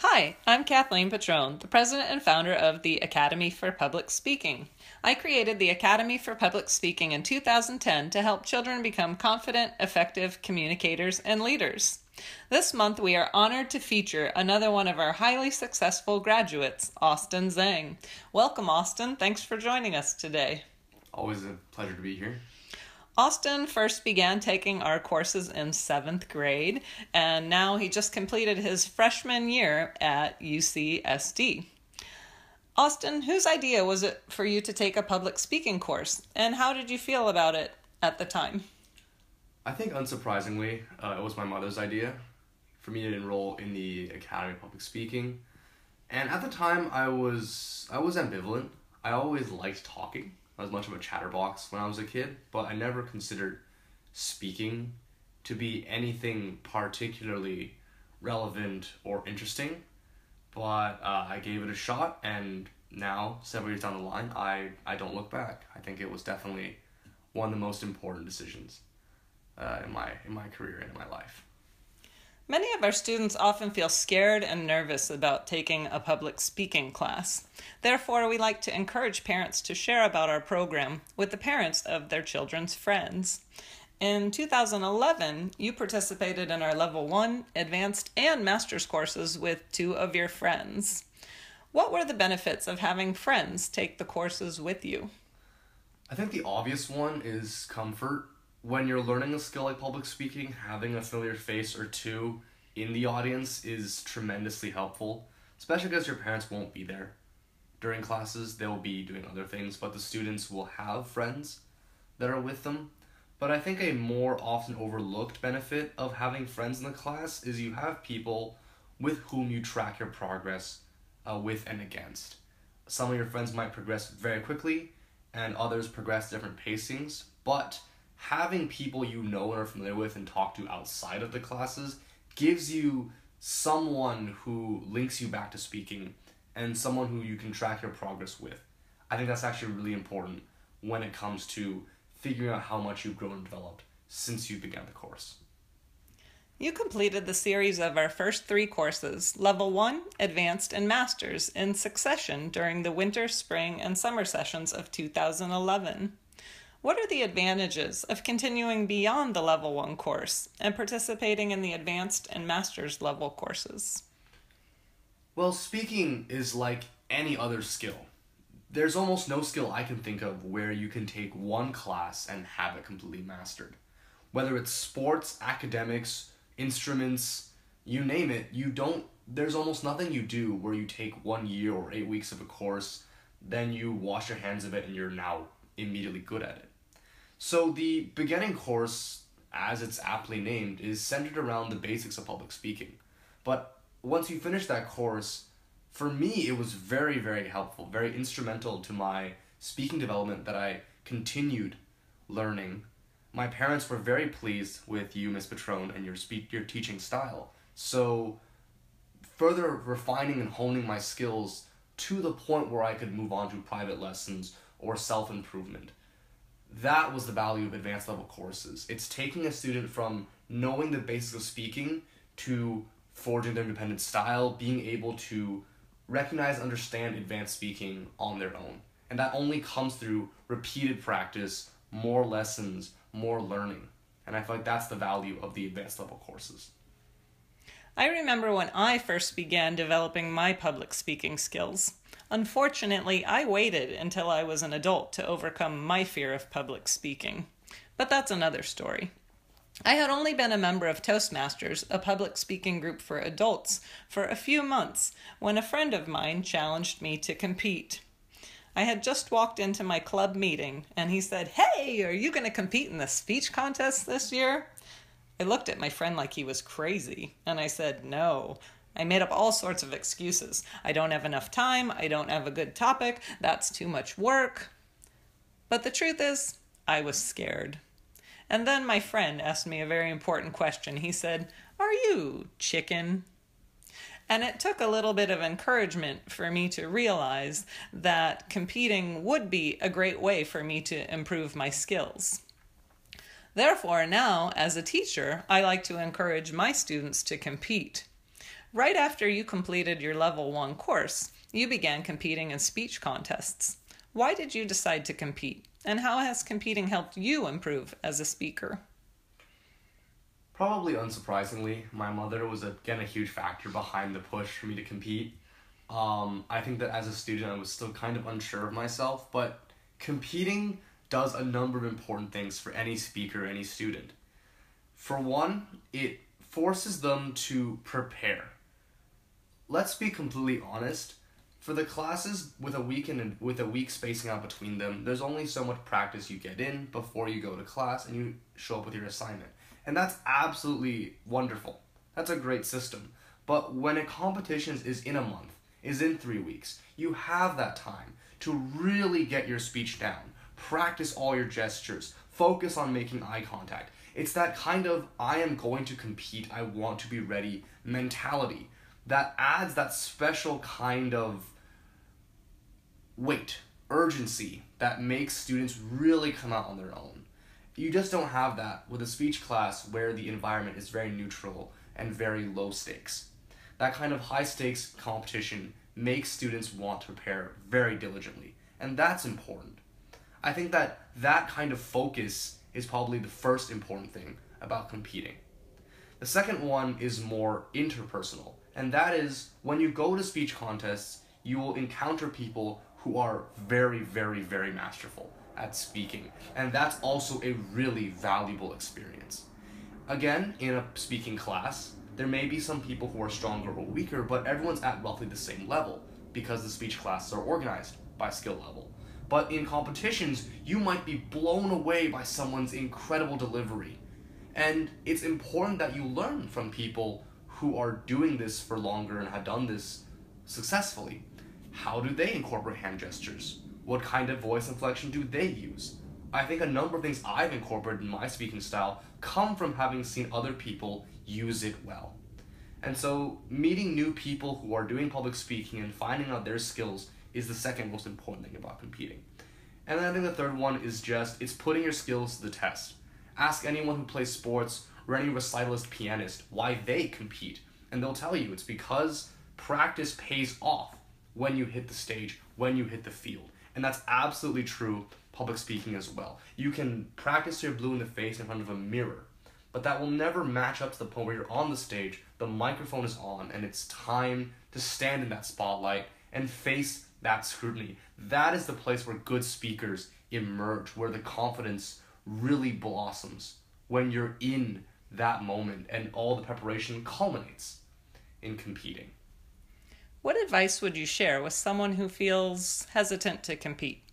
Hi, I'm Kathleen Petrone, the president and founder of the Academy for Public Speaking. I created the Academy for Public Speaking in 2010 to help children become confident, effective communicators and leaders. This month, we are honored to feature another one of our highly successful graduates, Austin Zhang. Welcome, Austin. Thanks for joining us today. Always a pleasure to be here. Austin first began taking our courses in 7th grade, and now he just completed his freshman year at UCSD. Austin, whose idea was it for you to take a public speaking course, and how did you feel about it at the time? I think unsurprisingly, it was my mother's idea for me to enroll in the Academy of Public Speaking. And at the time, I was ambivalent. I always liked talking. I was much of a chatterbox when I was a kid, but I never considered speaking to be anything particularly relevant or interesting. But I gave it a shot, and now, several years down the line, I don't look back. I think it was definitely one of the most important decisions in my career and in my life. Many of our students often feel scared and nervous about taking a public speaking class. Therefore, we like to encourage parents to share about our program with the parents of their children's friends. In 2011, you participated in our Level 1, Advanced, and Master's courses with 2 of your friends. What were the benefits of having friends take the courses with you? I think the obvious one is comfort. When you're learning a skill like public speaking, having a familiar face or two in the audience is tremendously helpful, especially because your parents won't be there during classes. They'll be doing other things, but the students will have friends that are with them. But I think a more often overlooked benefit of having friends in the class is you have people with whom you track your progress with and against. Some of your friends might progress very quickly, and others progress different pacings, but having people you know and are familiar with and talk to outside of the classes gives you someone who links you back to speaking and someone who you can track your progress with. I think that's actually really important when it comes to figuring out how much you've grown and developed since you began the course. You completed the series of our first 3 courses, Level 1, Advanced, and Masters, in succession during the winter, spring, and summer sessions of 2011. What are the advantages of continuing beyond the Level 1 course and participating in the Advanced and Master's level courses? Well, speaking is like any other skill. There's almost no skill I can think of where you can take one class and have it completely mastered. Whether it's sports, academics, instruments, you name it, there's almost nothing you do where you take 1 year or 8 weeks of a course, then you wash your hands of it and you're now immediately good at it. So the beginning course, as it's aptly named, is centered around the basics of public speaking. But once you finish that course, for me it was very, very helpful, very instrumental to my speaking development that I continued learning. My parents were very pleased with you, Ms. Petrone, and your teaching style. So further refining and honing my skills to the point where I could move on to private lessons or self-improvement. That was the value of advanced level courses. It's taking a student from knowing the basics of speaking to forging their independent style, being able to recognize and understand advanced speaking on their own. And that only comes through repeated practice, more lessons, more learning. And I feel like that's the value of the advanced level courses. I remember when I first began developing my public speaking skills. Unfortunately, I waited until I was an adult to overcome my fear of public speaking. But that's another story. I had only been a member of Toastmasters, a public speaking group for adults, for a few months when a friend of mine challenged me to compete. I had just walked into my club meeting, and he said, "Hey, are you going to compete in the speech contest this year?" I looked at my friend like he was crazy, and I said, "No." I made up all sorts of excuses. I don't have enough time. I don't have a good topic. That's too much work. But the truth is, I was scared. And then my friend asked me a very important question. He said, "Are you chicken?" And it took a little bit of encouragement for me to realize that competing would be a great way for me to improve my skills. Therefore, now, as a teacher, I like to encourage my students to compete. Right after you completed your level 1 course, you began competing in speech contests. Why did you decide to compete, and how has competing helped you improve as a speaker? Probably unsurprisingly, my mother was again a huge factor behind the push for me to compete. I think that as a student I was still kind of unsure of myself, but competing does a number of important things for any speaker, any student. For one, it forces them to prepare. Let's be completely honest. For the classes with a week spacing out between them, there's only so much practice you get in before you go to class and you show up with your assignment. And that's absolutely wonderful. That's a great system. But when a competition is in a month, is in 3 weeks, you have that time to really get your speech down, practice all your gestures, focus on making eye contact. It's that kind of I am going to compete, I want to be ready mentality that adds that special kind of weight, urgency that makes students really come out on their own. You just don't have that with a speech class where the environment is very neutral and very low stakes. That kind of high stakes competition makes students want to prepare very diligently, and that's important. I think that that kind of focus is probably the first important thing about competing. The second one is more interpersonal, and that is when you go to speech contests, you will encounter people who are very, very, very masterful at speaking, and that's also a really valuable experience. Again, in a speaking class, there may be some people who are stronger or weaker, but everyone's at roughly the same level because the speech classes are organized by skill level. But in competitions, you might be blown away by someone's incredible delivery. And it's important that you learn from people who are doing this for longer and have done this successfully. How do they incorporate hand gestures? What kind of voice inflection do they use? I think a number of things I've incorporated in my speaking style come from having seen other people use it well. And so meeting new people who are doing public speaking and finding out their skills is the second most important thing about competing. And then I think the third one is it's putting your skills to the test. Ask anyone who plays sports or any recitalist pianist why they compete, and they'll tell you it's because practice pays off when you hit the stage, when you hit the field. And that's absolutely true public speaking as well. You can practice your blue in the face in front of a mirror, but that will never match up to the point where you're on the stage, the microphone is on, and it's time to stand in that spotlight and face that scrutiny. That is the place where good speakers emerge, where the confidence really blossoms, when you're in that moment and all the preparation culminates in competing. What advice would you share with someone who feels hesitant to compete?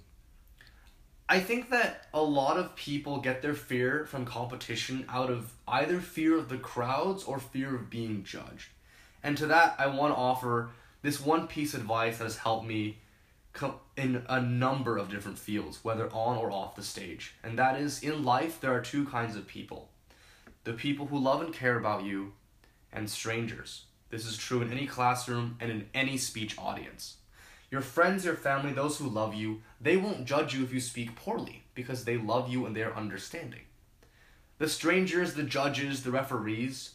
I think that a lot of people get their fear from competition out of either fear of the crowds or fear of being judged. And to that, I want to offer this one piece of advice that has helped me in a number of different fields, whether on or off the stage. And that is, in life, there are two kinds of people. The people who love and care about you, and strangers. This is true in any classroom and in any speech audience. Your friends, your family, those who love you, they won't judge you if you speak poorly because they love you and they're understanding. The strangers, the judges, the referees,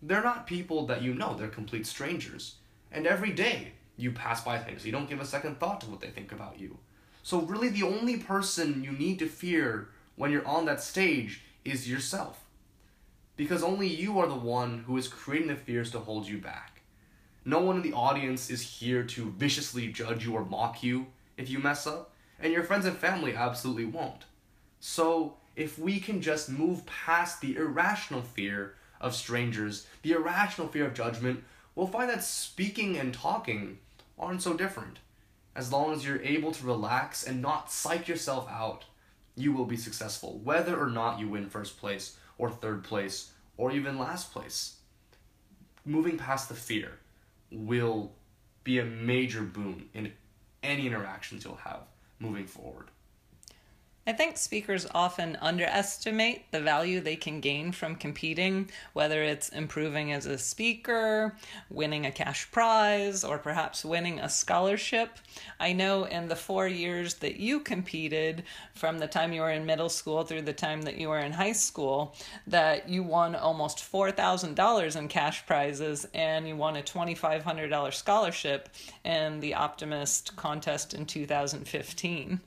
they're not people that you know, they're complete strangers. And every day you pass by things, you don't give a second thought to what they think about you. So really the only person you need to fear when you're on that stage is yourself. Because only you are the one who is creating the fears to hold you back. No one in the audience is here to viciously judge you or mock you if you mess up, and your friends and family absolutely won't. So if we can just move past the irrational fear of strangers, the irrational fear of judgment, we'll find that speaking and talking aren't so different. As long as you're able to relax and not psych yourself out, you will be successful, whether or not you win first place or third place or even last place. Moving past the fear will be a major boon in any interactions you'll have moving forward. I think speakers often underestimate the value they can gain from competing, whether it's improving as a speaker, winning a cash prize, or perhaps winning a scholarship. I know in the 4 years that you competed, from the time you were in middle school through the time that you were in high school, that you won almost $4,000 in cash prizes and you won a $2,500 scholarship in the Optimist contest in 2015.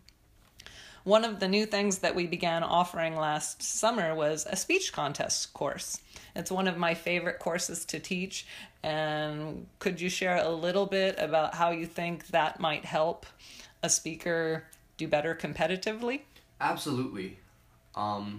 One of the new things that we began offering last summer was a speech contest course. It's one of my favorite courses to teach, and could you share a little bit about how you think that might help a speaker do better competitively? Absolutely.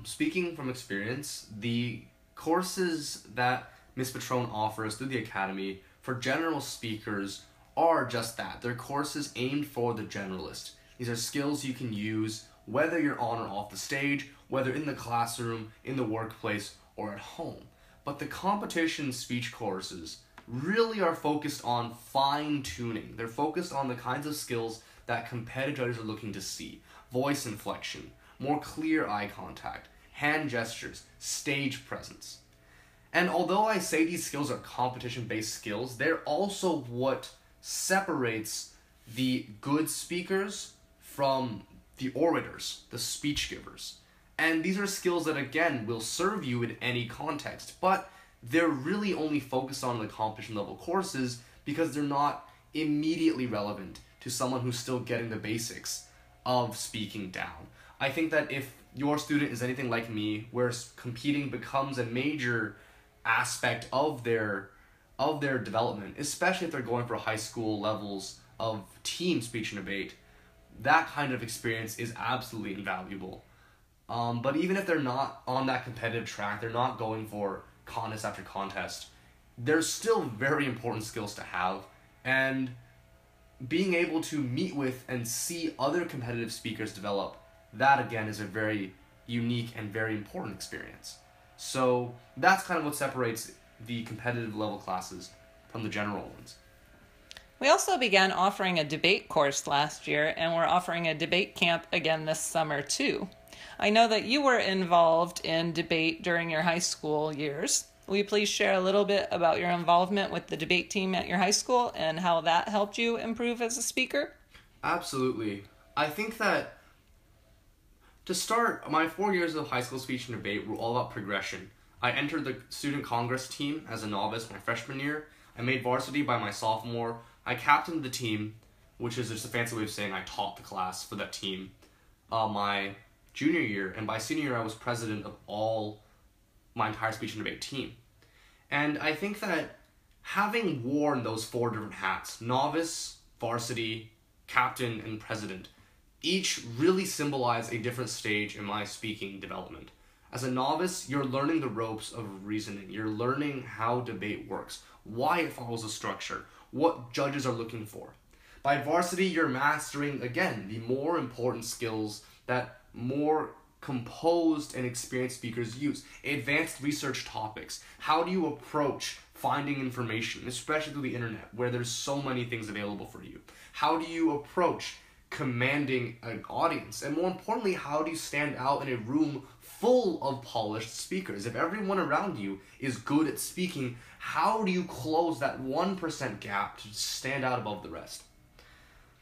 Speaking from experience, the courses that Ms. Patron offers through the Academy for general speakers are just that. They're courses aimed for the generalist. These are skills you can use whether you're on or off the stage, whether in the classroom, in the workplace, or at home. But the competition speech courses really are focused on fine-tuning. They're focused on the kinds of skills that competitors are looking to see. Voice inflection, more clear eye contact, hand gestures, stage presence. And although I say these skills are competition-based skills, they're also what separates the good speakers from the orators, the speech givers. And these are skills that, again, will serve you in any context, but they're really only focused on the competition level courses because they're not immediately relevant to someone who's still getting the basics of speaking down. I think that if your student is anything like me, where competing becomes a major aspect of their development, especially if they're going for high school levels of team speech and debate, that kind of experience is absolutely invaluable. But even if they're not on that competitive track, they're not going for contest after contest, there's still very important skills to have, and being able to meet with and see other competitive speakers develop, that again is a very unique and very important experience. So that's kind of what separates the competitive level classes from the general ones. We also began offering a debate course last year, and we're offering a debate camp again this summer too. I know that you were involved in debate during your high school years. Will you please share a little bit about your involvement with the debate team at your high school and how that helped you improve as a speaker? Absolutely. I think that to start, my 4 years of high school speech and debate were all about progression. I entered the student congress team as a novice my freshman year. I made varsity by my sophomore. I captained the team, which is just a fancy way of saying I taught the class for that team, my junior year. And by senior year, I was president of my entire speech and debate team. And I think that having worn those 4 different hats, novice, varsity, captain, and president, each really symbolize a different stage in my speaking development. As a novice, you're learning the ropes of reasoning. You're learning how debate works, why it follows a structure, what judges are looking for. By varsity, you're mastering, again, the more important skills that more composed and experienced speakers use. Advanced research topics. How do you approach finding information, especially through the internet, where there's so many things available for you? How do you approach commanding an audience? And more importantly, how do you stand out in a room full of polished speakers? If everyone around you is good at speaking, how do you close that 1% gap to stand out above the rest?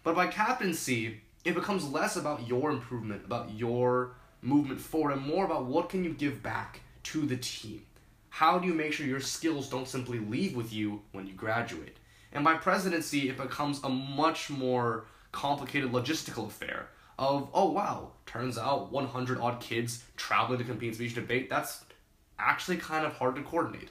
But by captaincy, it becomes less about your improvement, about your movement forward, and more about what can you give back to the team. How do you make sure your skills don't simply leave with you when you graduate? And by presidency, it becomes a much more complicated logistical affair of, oh wow, turns out 100 odd kids traveling to compete in speech debate, that's actually kind of hard to coordinate.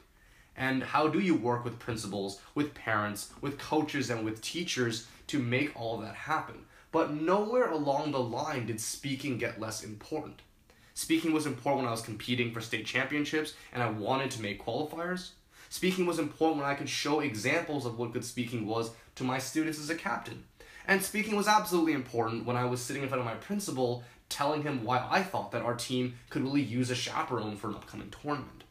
And how do you work with principals, with parents, with coaches, and with teachers to make all of that happen? But nowhere along the line did speaking get less important. Speaking was important when I was competing for state championships and I wanted to make qualifiers. Speaking was important when I could show examples of what good speaking was to my students as a captain. And speaking was absolutely important when I was sitting in front of my principal telling him why I thought that our team could really use a chaperone for an upcoming tournament.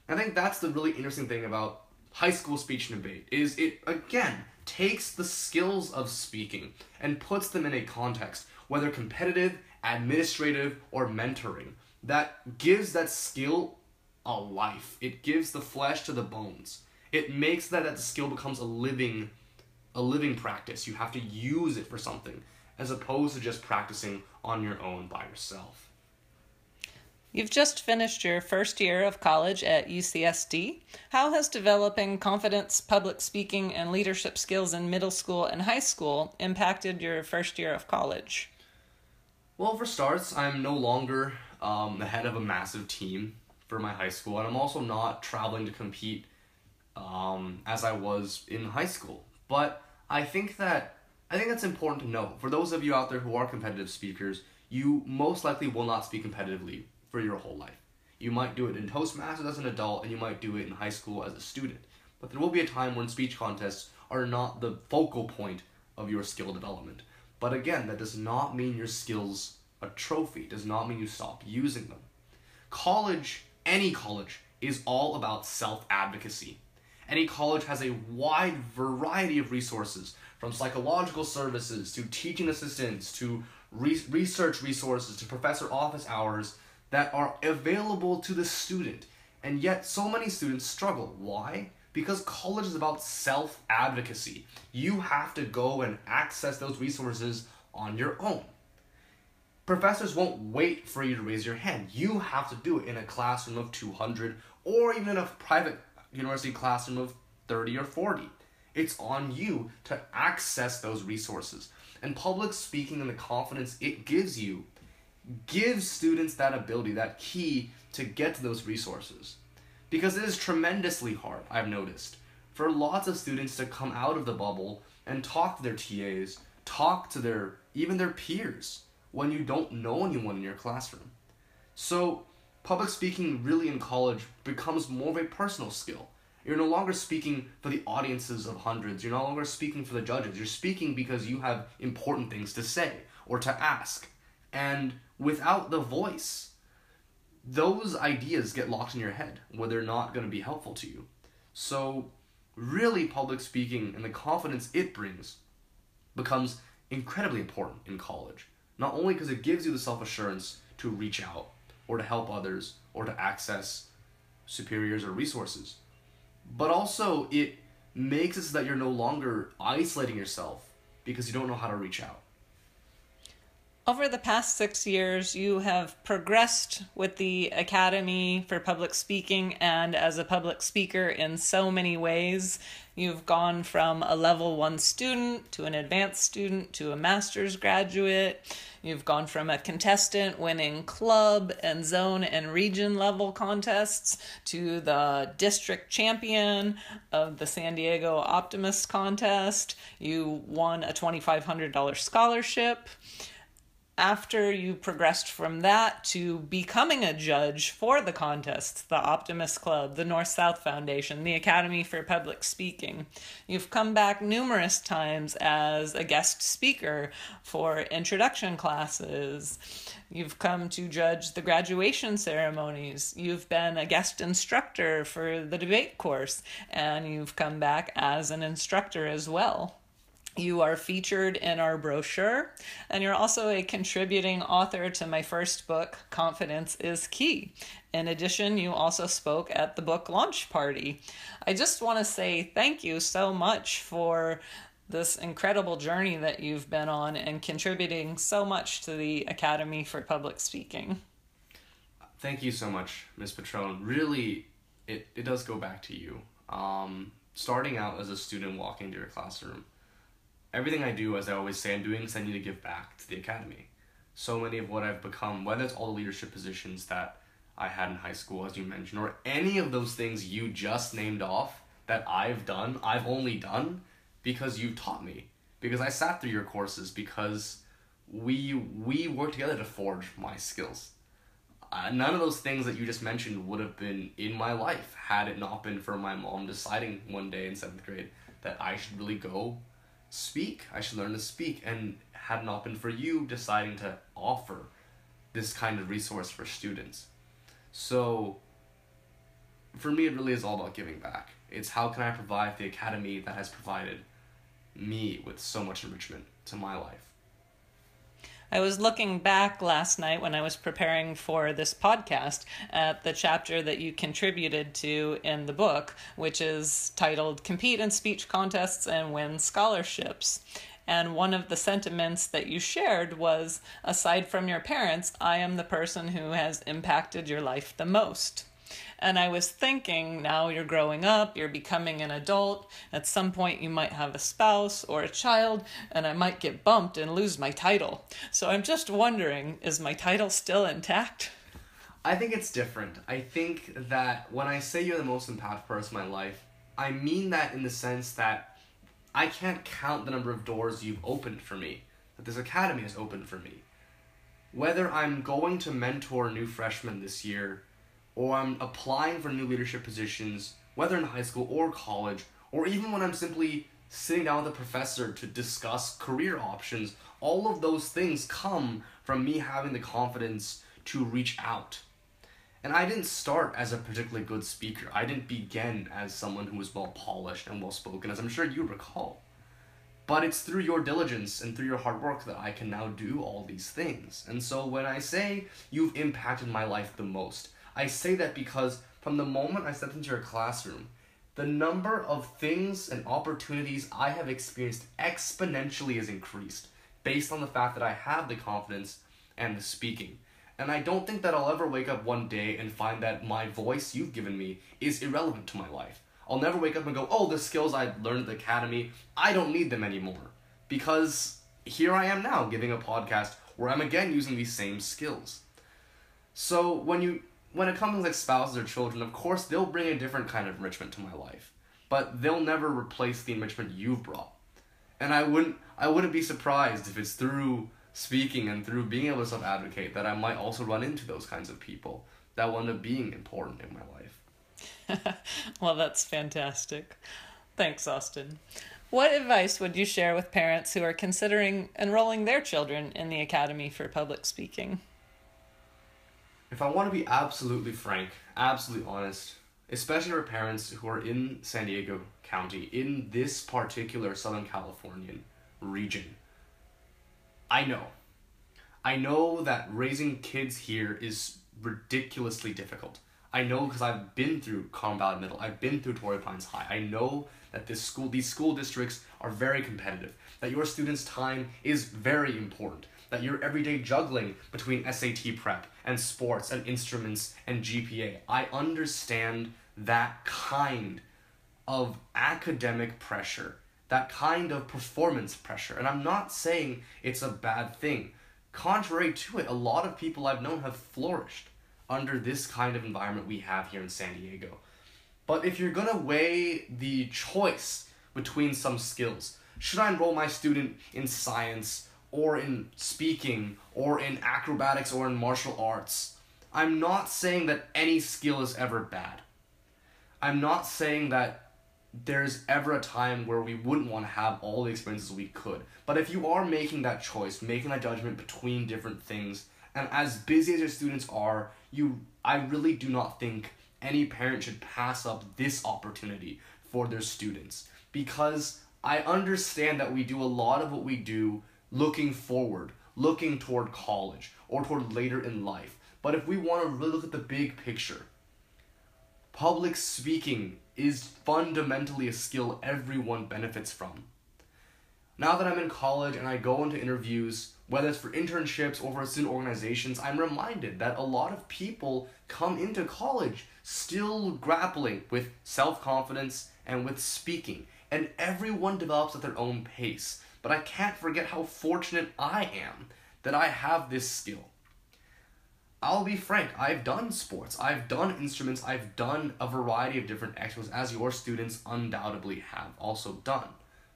I think that's the really interesting thing about high school speech and debate, is it, again, takes the skills of speaking and puts them in a context, whether competitive administrative, or mentoring that gives that skill a life. It gives the flesh to the bones. It makes that skill becomes a living practice. You have to use it for something as opposed to just practicing on your own by yourself. You've just finished your first year of college at UCSD. How has developing confidence, public speaking, and leadership skills in middle school and high school impacted your first year of college? Well, for starts, I'm no longer the head of a massive team for my high school, and I'm also not traveling to compete as I was in high school. But I think that's important to know. For those of you out there who are competitive speakers, you most likely will not speak competitively for your whole life. You might do it in Toastmasters as an adult, and you might do it in high school as a student. But there will be a time when speech contests are not the focal point of your skill development. But again, that does not mean your skills a trophy. It does not mean you stop using them. College, any college, is all about self-advocacy. Any college has a wide variety of resources, from psychological services to teaching assistants to research resources to professor office hours that are available to the student. And yet so many students struggle. Why? Because college is about self-advocacy. You have to go and access those resources on your own. Professors won't wait for you to raise your hand. You have to do it in a classroom of 200 or even in a private university classroom of 30 or 40. It's on you to access those resources. And public speaking and the confidence it gives you gives students that ability, that key to get to those resources. Because it is tremendously hard, I've noticed, for lots of students to come out of the bubble and talk to their TAs, talk to even their peers when you don't know anyone in your classroom. So public speaking really in college becomes more of a personal skill. You're no longer speaking for the audiences of hundreds. You're no longer speaking for the judges. You're speaking because you have important things to say or to ask. And without the voice, those ideas get locked in your head where they're not going to be helpful to you. So really public speaking and the confidence it brings becomes incredibly important in college. Not only because it gives you the self-assurance to reach out or to help others or to access superiors or resources, but also it makes it so that you're no longer isolating yourself because you don't know how to reach out. Over the past 6 years, you have progressed with the Academy for Public Speaking and as a public speaker in so many ways. You've gone from a level 1 student to an advanced student to a master's graduate. You've gone from a contestant winning club and zone and region level contests to the district champion of the San Diego Optimist contest. You won a $2,500 scholarship. After you progressed from that to becoming a judge for the contests, the Optimist Club, the North-South Foundation, the Academy for Public Speaking, you've come back numerous times as a guest speaker for introduction classes. You've come to judge the graduation ceremonies. You've been a guest instructor for the debate course, and you've come back as an instructor as well. You are featured in our brochure, and you're also a contributing author to my first book, Confidence is Key. In addition, you also spoke at the book launch party. I just want to say thank you so much for this incredible journey that you've been on and contributing so much to the Academy for Public Speaking. Thank you so much, Ms. Patron. Really, it does go back to you. Starting out as a student walking to your classroom, everything I do, as I always say I'm doing, is I need to give back to the Academy. So many of what I've become, whether it's all the leadership positions that I had in high school, as you mentioned, or any of those things you just named off that I've done, I've only done because you taught me. Because I sat through your courses, because we worked together to forge my skills. None of those things that you just mentioned would have been in my life had it not been for my mom deciding one day in 7th grade that I should really go speak. I should learn to speak, and had not been for you deciding to offer this kind of resource for students. So for me, it really is all about giving back. It's how can I provide the Academy that has provided me with so much enrichment to my life. I was looking back last night when I was preparing for this podcast at the chapter that you contributed to in the book, which is titled Compete in Speech Contests and Win Scholarships. And one of the sentiments that you shared was, aside from your parents, I am the person who has impacted your life the most. And I was thinking, now you're growing up, you're becoming an adult, at some point you might have a spouse or a child, and I might get bumped and lose my title. So I'm just wondering, is my title still intact? I think it's different. I think that when I say you're the most impactful person in my life, I mean that in the sense that I can't count the number of doors you've opened for me, that this academy has opened for me. Whether I'm going to mentor new freshmen this year, or I'm applying for new leadership positions, whether in high school or college, or even when I'm simply sitting down with a professor to discuss career options, all of those things come from me having the confidence to reach out. And I didn't start as a particularly good speaker. I didn't begin as someone who was well polished and well spoken, as I'm sure you recall. But it's through your diligence and through your hard work that I can now do all these things. And so when I say you've impacted my life the most, I say that because from the moment I stepped into your classroom, the number of things and opportunities I have experienced exponentially has increased based on the fact that I have the confidence and the speaking. And I don't think that I'll ever wake up one day and find that my voice you've given me is irrelevant to my life. I'll never wake up and go, oh, the skills I learned at the academy, I don't need them anymore. Because here I am now giving a podcast where I'm again using these same skills. So when it comes to like spouses or children, of course they'll bring a different kind of enrichment to my life. But they'll never replace the enrichment you've brought. And I wouldn't be surprised if it's through speaking and through being able to self-advocate that I might also run into those kinds of people that will end up being important in my life. Well, that's fantastic. Thanks, Austin. What advice would you share with parents who are considering enrolling their children in the Academy for Public Speaking? If I want to be absolutely frank, absolutely honest, especially for parents who are in San Diego County, in this particular Southern Californian region, I know that raising kids here is ridiculously difficult. I know because I've been through Carmel Valley Middle, I've been through Torrey Pines High. I know that these school districts are very competitive, that your students' time is very important, that you're everyday juggling between SAT prep and sports and instruments and GPA. I understand that kind of academic pressure, that kind of performance pressure. And I'm not saying it's a bad thing. Contrary to it, a lot of people I've known have flourished under this kind of environment we have here in San Diego. But if you're gonna weigh the choice between some skills, should I enroll my student in science or in speaking or in acrobatics or in martial arts? I'm not saying that any skill is ever bad. I'm not saying that there's ever a time where we wouldn't want to have all the experiences we could. But if you are making that choice, making that judgment between different things, and as busy as your students are, I really do not think any parent should pass up this opportunity for their students. Because I understand that we do a lot of what we do looking forward, looking toward college, or toward later in life. But if we want to really look at the big picture, public speaking is fundamentally a skill everyone benefits from. Now that I'm in college and I go into interviews, whether it's for internships or for student organizations, I'm reminded that a lot of people come into college still grappling with self-confidence and with speaking, and everyone develops at their own pace. But I can't forget how fortunate I am that I have this skill. I'll be frank, I've done sports, I've done instruments, I've done a variety of different extras, as your students undoubtedly have also done.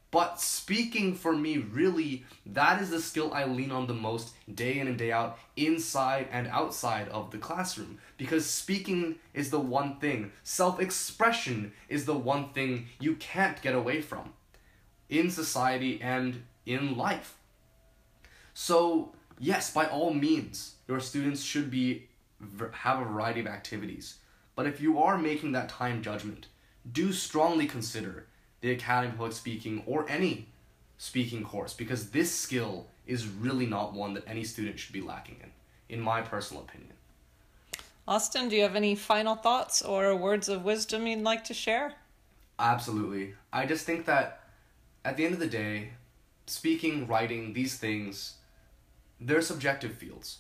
But speaking for me, really, that is the skill I lean on the most day in and day out, inside and outside of the classroom. Because speaking is the one thing, self-expression is the one thing you can't get away from in society and in life. So, yes, by all means, your students should have a variety of activities. But if you are making that time judgment, do strongly consider the Academy of Public Speaking or any speaking course, because this skill is really not one that any student should be lacking in my personal opinion. Austin, do you have any final thoughts or words of wisdom you'd like to share? Absolutely. I just think that at the end of the day, speaking, writing, these things, they're subjective fields.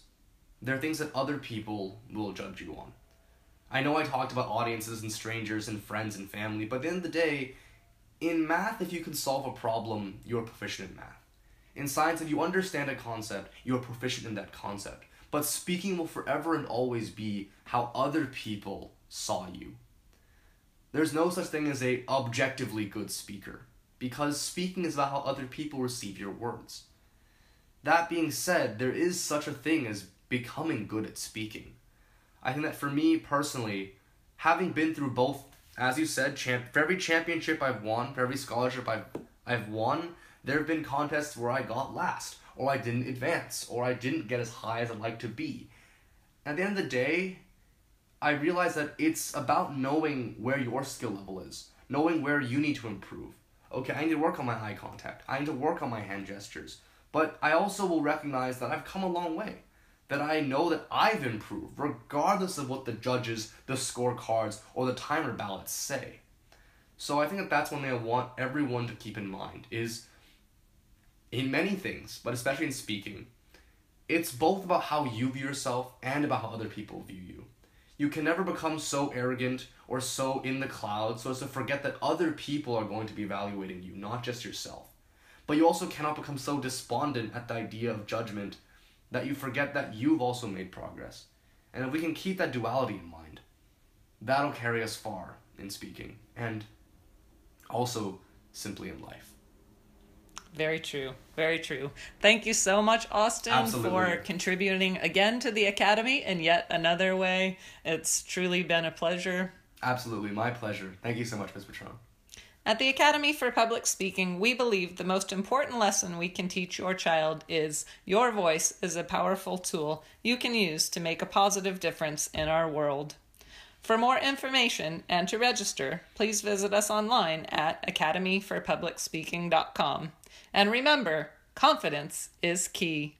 They're things that other people will judge you on. I know I talked about audiences and strangers and friends and family, but at the end of the day, in math, if you can solve a problem, you're proficient in math. In science, if you understand a concept, you're proficient in that concept. But speaking will forever and always be how other people saw you. There's no such thing as a objectively good speaker, because speaking is about how other people receive your words. That being said, there is such a thing as becoming good at speaking. I think that for me personally, having been through both, as you said, for every championship I've won, for every scholarship I've won, there have been contests where I got last, or I didn't advance, or I didn't get as high as I'd like to be. And at the end of the day, I realized that it's about knowing where your skill level is, knowing where you need to improve. Okay, I need to work on my eye contact, I need to work on my hand gestures, but I also will recognize that I've come a long way, that I know that I've improved, regardless of what the judges, the scorecards, or the timer ballots say. So I think that that's one thing I want everyone to keep in mind, is in many things, but especially in speaking, it's both about how you view yourself and about how other people view you. You can never become so arrogant or so in the clouds so as to forget that other people are going to be evaluating you, not just yourself. But you also cannot become so despondent at the idea of judgment that you forget that you've also made progress. And if we can keep that duality in mind, that'll carry us far in speaking and also simply in life. Very true. Very true. Thank you so much, Austin, Absolutely. for contributing again to the Academy in yet another way. It's truly been a pleasure. Absolutely. My pleasure. Thank you so much, Ms. Patron. At the Academy for Public Speaking, we believe the most important lesson we can teach your child is your voice is a powerful tool you can use to make a positive difference in our world. For more information and to register, please visit us online at academyforpublicspeaking.com. And remember, confidence is key.